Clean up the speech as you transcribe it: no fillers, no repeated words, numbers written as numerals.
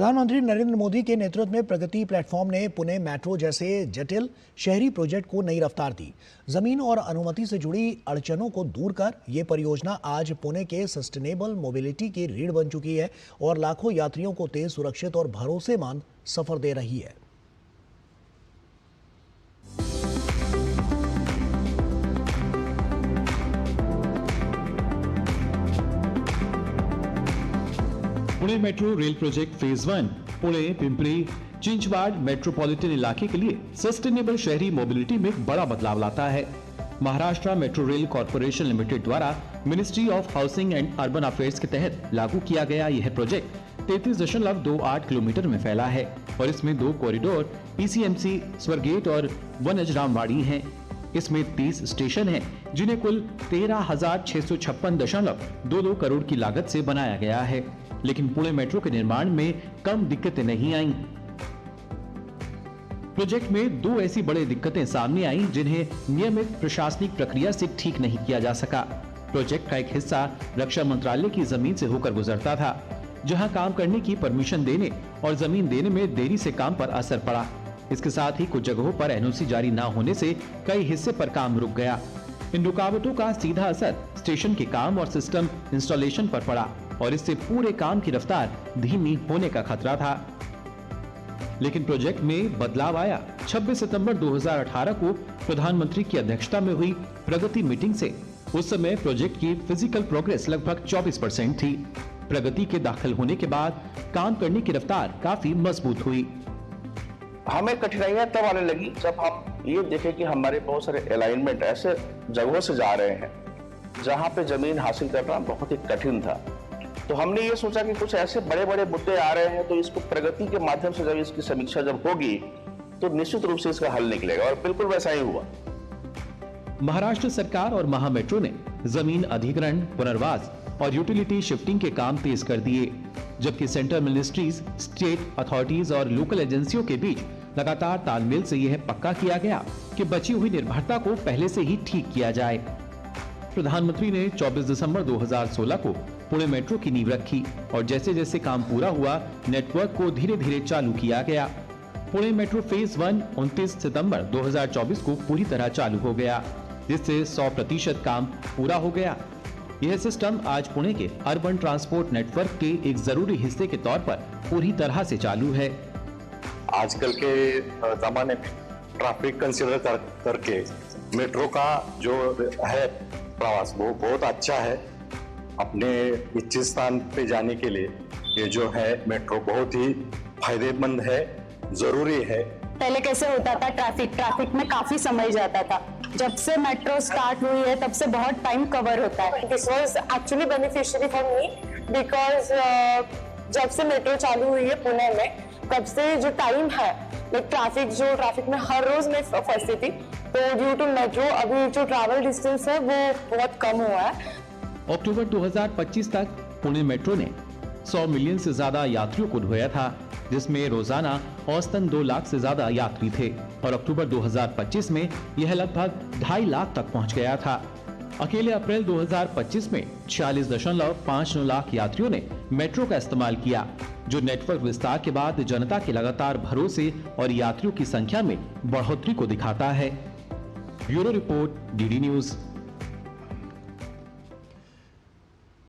प्रधानमंत्री नरेंद्र मोदी के नेतृत्व में प्रगति प्लेटफॉर्म ने पुणे मेट्रो जैसे जटिल शहरी प्रोजेक्ट को नई रफ्तार दी। जमीन और अनुमति से जुड़ी अड़चनों को दूर कर ये परियोजना आज पुणे के सस्टेनेबल मोबिलिटी की रीढ़ बन चुकी है और लाखों यात्रियों को तेज, सुरक्षित और भरोसेमंद सफर दे रही है। Pune metro rail project phase 1 Pune, Pimpri, Chinchwad metropolitan इलाके के लिए सस्टेनेबल शहरी मोबिलिटी में बड़ा बदलाव लाता है। Maharashtra metro rail corporation limited द्वारा ministry of housing and urban affairs के तहत लागू किया गया यह प्रोजेक्ट 33.28 किलोमीटर में फैला है और इसमें 2 कॉरिडोर PCMC, स्वरगेट और वनज रामवाड़ी हैं। इसमें 30 स्टेशन हैं, जिन्हें कुल 13,656.22 करोड़ की लागत से बनाया गया है। लेकिन पुणे मेट्रो के निर्माण में कम दिक्कतें नहीं आईं। प्रोजेक्ट में 2 ऐसी बड़ी दिक्कतें सामने आईं जिन्हें नियमित प्रशासनिक प्रक्रिया से ठीक नहीं किया जा सका। प्रोजेक्ट का एक हिस्सा रक्षा मंत्रालय की जमीन से होकर गुजरता था, जहां काम करने की परमिशन देने और जमीन देने में देरी से काम पर असर पड़ा। इसके साथ ही कुछ जगहों पर NOC जारी न होने से कई हिस्से पर काम रुक गया। इन रुकावटों का सीधा असर स्टेशन के काम और सिस्टम इंस्टॉलेशन पर पड़ा और इससे पूरे काम की रफ्तार धीमी होने का खतरा था। लेकिन प्रोजेक्ट में बदलाव आया। 26 सितंबर 2018 को प्रधानमंत्री की अध्यक्षता में हुई प्रगति मीटिंग से। उस समय प्रोजेक्ट की फिजिकल प्रोग्रेस लगभग 24% थी। प्रगति के दाखिल होने के बाद काम करने की रफ्तार काफी मजबूत हुई। हमें कठिनाइयां तब आने लगी जब हम ये देखे कि हमारे बहुत सारे अलाइनमेंट ऐसे जगहों से जा रहे हैं जहां पे जमीन हासिल करना बहुत ही कठिन था। तो हमने ये सोचा कि कुछ ऐसे बड़े बड़े मुद्दे आ रहे हैं, तो इसको प्रगति के माध्यम से जब इसकी समीक्षा जब होगी तो निश्चित रूप से इसका हल निकलेगा, और बिल्कुल वैसा ही हुआ। महाराष्ट्र सरकार और महामेट्रो ने जमीन अधिग्रहण, पुनर्वास और यूटिलिटी शिफ्टिंग के काम तेज कर दिए, जबकि सेंट्रल मिनिस्ट्रीज, स्टेट अथॉरिटीज और लोकल एजेंसियों के बीच लगातार तालमेल से यह पक्का किया गया कि बची हुई निर्भरता को पहले से ही ठीक किया जाए। प्रधानमंत्री ने 24 दिसंबर 2016 को पुणे मेट्रो की नींव रखी और जैसे जैसे काम पूरा हुआ, नेटवर्क को धीरे धीरे चालू किया गया। पुणे मेट्रो फेज 1 29 सितंबर 2024 को पूरी तरह चालू हो गया, जिससे 100% काम पूरा हो गया। यह सिस्टम आज पुणे के अर्बन ट्रांसपोर्ट नेटवर्क के एक जरूरी हिस्से के तौर पर पूरी तरह से चालू है। आजकल के जमाने में ट्रैफिक कंसीडर करके मेट्रो का जो है प्रवास वो बहुत अच्छा है। अपने इच्छित स्थान पे जाने के लिए ये जो है मेट्रो बहुत ही फायदेमंद है, जरूरी है। पहले कैसे होता था, ट्रैफिक में काफी समय जाता था। जब से मेट्रो स्टार्ट हुई है तब से बहुत टाइम कवर होता है। This was actually beneficiary for me because जब से मेट्रो चालू हुई है पुणे में, तब से जो टाइम है ट्रैफिक में हर रोज में फंसती थी, तो ड्यू टू मेट्रो अभी जो ट्रैवल डिस्टेंस है वो बहुत कम हुआ है। अक्टूबर 2025 तक पुणे मेट्रो ने 100 मिलियन से ज्यादा यात्रियों को ढोया था, जिसमें रोजाना औसतन 2 लाख से ज्यादा यात्री थे और अक्टूबर 2025 में यह लगभग 2.5 लाख तक पहुंच गया था। अकेले अप्रैल 2025 में 46.59 लाख यात्रियों ने मेट्रो का इस्तेमाल किया, जो नेटवर्क विस्तार के बाद जनता के लगातार भरोसे और यात्रियों की संख्या में बढ़ोतरी को दिखाता है। Bureau report, DD news.